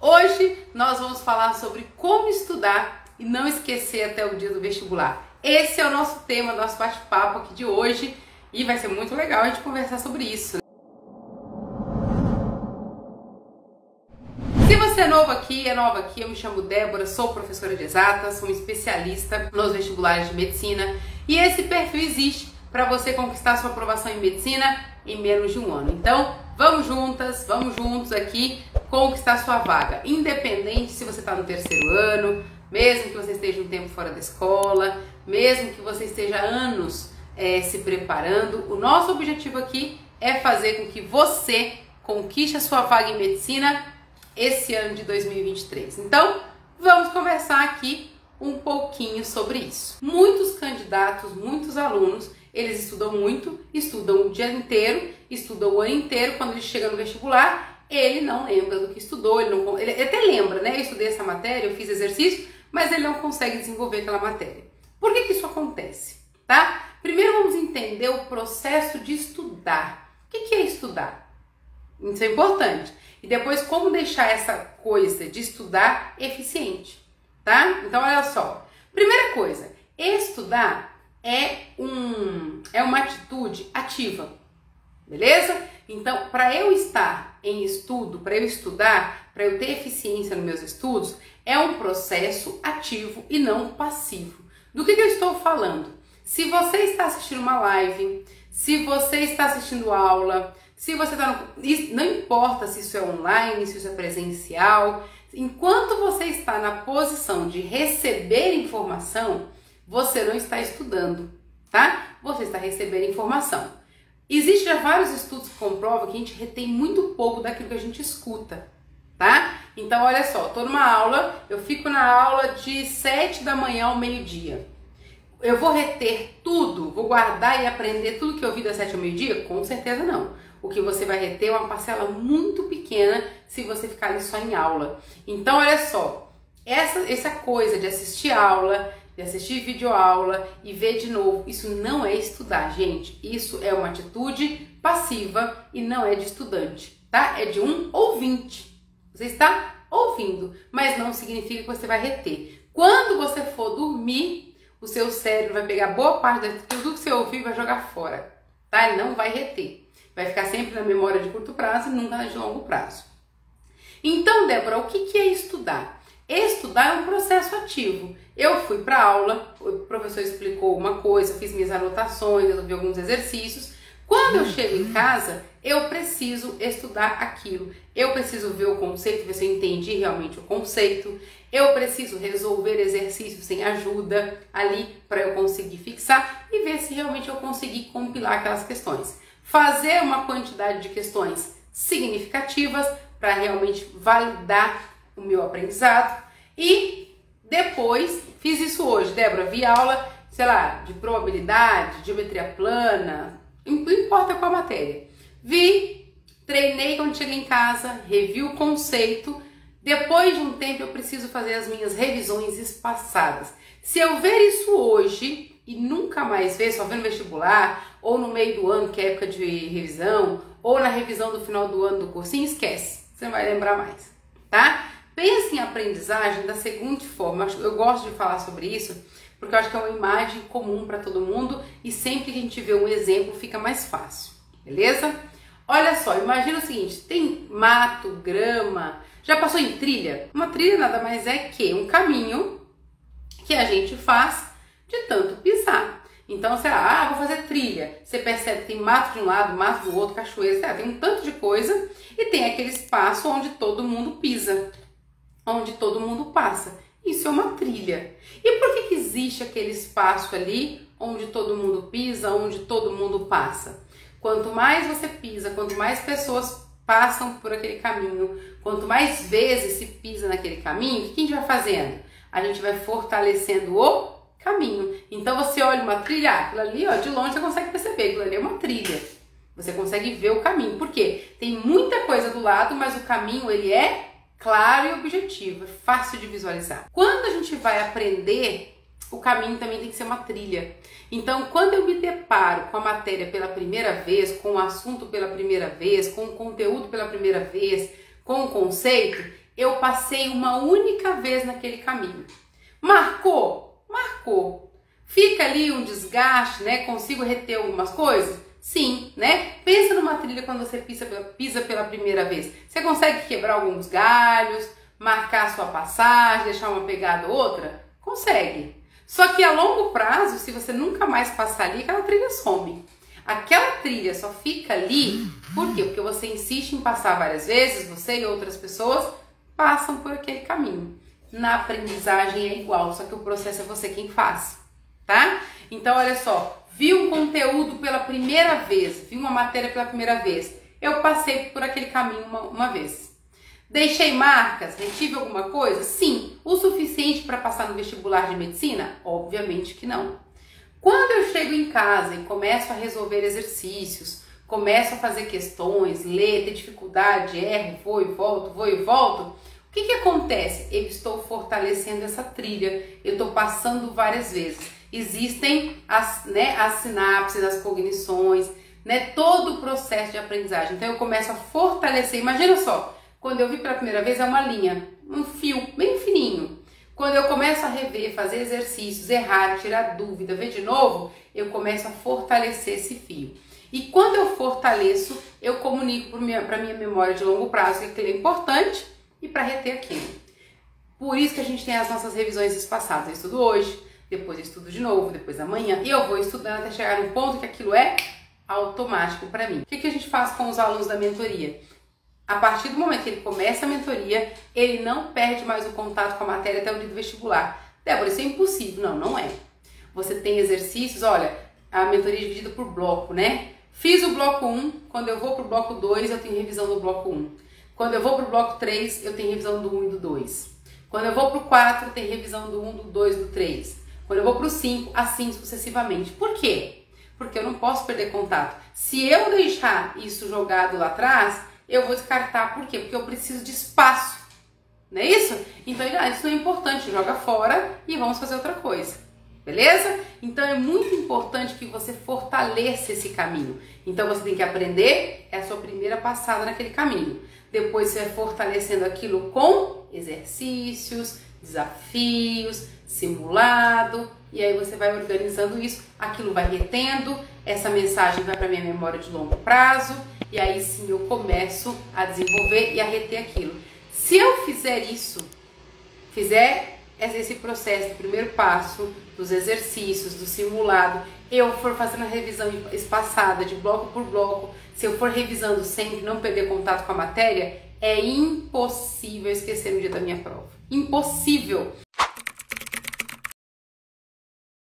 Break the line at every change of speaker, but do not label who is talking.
Hoje nós vamos falar sobre como estudar e não esquecer até o dia do vestibular. Esse é o nosso tema, nosso bate-papo aqui de hoje e vai ser muito legal a gente conversar sobre isso. Se você é nova aqui, eu me chamo Débora, sou professora de exatas, sou especialista nos vestibulares de medicina e esse perfil existe para você conquistar sua aprovação em medicina em menos de um ano. Então, vamos juntos aqui conquistar sua vaga, independente se você está no terceiro ano, mesmo que você esteja um tempo fora da escola, mesmo que você esteja há anos se preparando. O nosso objetivo aqui é fazer com que você conquiste a sua vaga em medicina esse ano de 2023. Então, vamos conversar aqui um pouquinho sobre isso. Muitos candidatos, muitos alunos, eles estudam muito, estudam o dia inteiro, estudam o ano inteiro. Quando ele chega no vestibular, ele não lembra do que estudou, ele até lembra, né? Eu estudei essa matéria, eu fiz exercício, mas ele não consegue desenvolver aquela matéria. Por que isso acontece? Tá? Primeiro vamos entender o processo de estudar. O que é estudar? Isso é importante. E depois como deixar essa coisa de estudar eficiente, tá? Então olha só. Primeira coisa, estudar é uma atitude ativa, beleza? Então, para eu estar em estudo, para eu estudar, para eu ter eficiência nos meus estudos, é um processo ativo e não passivo. Do que eu estou falando? Se você está assistindo uma live, se você está assistindo aula, se você está não importa se isso é online, se isso é presencial, enquanto você está na posição de receber informação, você não está estudando, tá? Você está recebendo informação. Existem já vários estudos que comprovam que a gente retém muito pouco daquilo que a gente escuta, tá? Então, olha só, estou numa aula, eu fico na aula de 7 da manhã ao meio-dia. Eu vou reter tudo? Vou guardar e aprender tudo que eu vi das 7 ao meio-dia? Com certeza não. O que você vai reter é uma parcela muito pequena se você ficar ali só em aula. Então, olha só, essa coisa de assistir aula, de assistir videoaula e ver de novo, isso não é estudar, gente. Isso é uma atitude passiva e não é de estudante, tá? É de um ouvinte. Você está ouvindo, mas não significa que você vai reter. Quando você for dormir, o seu cérebro vai pegar boa parte de tudo que você ouviu e vai jogar fora, tá? Ele não vai reter. Vai ficar sempre na memória de curto prazo e nunca na de longo prazo. Então, Débora, o que é estudar? Estudar é um processo ativo. Eu fui para aula, o professor explicou uma coisa, eu fiz minhas anotações, resolvi alguns exercícios. Quando eu chego em casa, eu preciso estudar aquilo. Eu preciso ver o conceito, ver se eu entendi realmente o conceito. Eu preciso resolver exercícios sem ajuda ali para eu conseguir fixar e ver se realmente eu consegui compilar aquelas questões. Fazer uma quantidade de questões significativas para realmente validar o meu aprendizado. E depois, fiz isso hoje, Débora, vi aula, sei lá, de probabilidade, geometria plana, não importa qual matéria. Vi, treinei quando cheguei em casa, revi o conceito. Depois de um tempo eu preciso fazer as minhas revisões espaçadas. Se eu ver isso hoje e nunca mais ver, só ver no vestibular, ou no meio do ano, que é época de revisão, ou na revisão do final do ano do cursinho, esquece, você não vai lembrar mais, tá? Pense em aprendizagem da seguinte forma, eu gosto de falar sobre isso, porque eu acho que é uma imagem comum para todo mundo e sempre que a gente vê um exemplo fica mais fácil, beleza? Olha só, imagina o seguinte, tem mato, grama, já passou em trilha? Uma trilha nada mais é que um caminho que a gente faz de tanto pisar. Então, sei lá, vou fazer trilha. Você percebe que tem mato de um lado, mato do outro, cachoeira, tem um tanto de coisa e tem aquele espaço onde todo mundo pisa, onde todo mundo passa. Isso é uma trilha. E por que existe aquele espaço ali onde todo mundo pisa, onde todo mundo passa? Quanto mais você pisa, quanto mais pessoas passam por aquele caminho, quanto mais vezes se pisa naquele caminho, o que a gente vai fazendo? A gente vai fortalecendo o caminho. Então você olha uma trilha, aquilo ali, ó, de longe você consegue perceber, aquilo ali é uma trilha. Você consegue ver o caminho. Por quê? Tem muita coisa do lado, mas o caminho ele é claro e objetivo, é fácil de visualizar. Quando a gente vai aprender, o caminho também tem que ser uma trilha. Então, quando eu me deparo com a matéria pela primeira vez, com o assunto pela primeira vez, com o conteúdo pela primeira vez, com o conceito, eu passei uma única vez naquele caminho. Marcou? Marcou. Fica ali um desgaste, né? Consigo reter algumas coisas? Sim, né? Pensa numa trilha quando você pisa pela primeira vez. Você consegue quebrar alguns galhos, marcar a sua passagem, deixar uma pegada ou outra? Consegue. Só que a longo prazo, se você nunca mais passar ali, aquela trilha some. Aquela trilha só fica ali, por quê? Porque você insiste em passar várias vezes, você e outras pessoas passam por aquele caminho. Na aprendizagem é igual, só que o processo é você quem faz, tá? Então, olha só, vi um conteúdo pela primeira vez, vi uma matéria pela primeira vez, eu passei por aquele caminho uma vez. Deixei marcas? Retive alguma coisa? Sim. O suficiente para passar no vestibular de medicina? Obviamente que não. Quando eu chego em casa e começo a resolver exercícios, começo a fazer questões, ler, ter dificuldade, erro, vou e volto, o que acontece? Eu estou fortalecendo essa trilha, eu estou passando várias vezes. Existem as sinapses, as cognições, né, todo o processo de aprendizagem. Então eu começo a fortalecer, imagina só, quando eu vi pela primeira vez é uma linha, um fio bem fininho. Quando eu começo a rever, fazer exercícios, errar, tirar dúvida, ver de novo, eu começo a fortalecer esse fio. E quando eu fortaleço, eu comunico para minha memória de longo prazo que aquilo é importante e para reter aquilo. Por isso que a gente tem as nossas revisões espaçadas. Eu estudo hoje, depois eu estudo de novo, depois amanhã, e eu vou estudando até chegar num ponto que aquilo é automático para mim. O que a gente faz com os alunos da mentoria? A partir do momento que ele começa a mentoria, ele não perde mais o contato com a matéria até o dia do vestibular. Débora, isso é impossível. Não, não é. Você tem exercícios, olha, a mentoria é dividida por bloco, né? Fiz o bloco 1, quando eu vou para o bloco 2, eu tenho revisão do bloco 1. Quando eu vou para o bloco 3, eu tenho revisão do 1 e do 2. Quando eu vou para o 4, eu tenho revisão do 1, do 2 e do 3. Quando eu vou para o 5, assim sucessivamente. Por quê? Porque eu não posso perder contato. Se eu deixar isso jogado lá atrás, eu vou descartar. Por quê? Porque eu preciso de espaço. Não é isso? Então, isso não é importante. Joga fora e vamos fazer outra coisa. Beleza? Então, é muito importante que você fortaleça esse caminho. Então, você tem que aprender, é a sua primeira passada naquele caminho. Depois, você vai fortalecendo aquilo com exercícios, desafios, simulado. E aí, você vai organizando isso. Aquilo vai retendo. Essa mensagem vai para minha memória de longo prazo. E aí sim eu começo a desenvolver e a reter aquilo. Se eu fizer isso, fizer esse processo do primeiro passo, dos exercícios, do simulado, eu for fazendo a revisão espaçada, de bloco por bloco, se eu for revisando sempre, não perder contato com a matéria, é impossível esquecer no dia da minha prova. Impossível!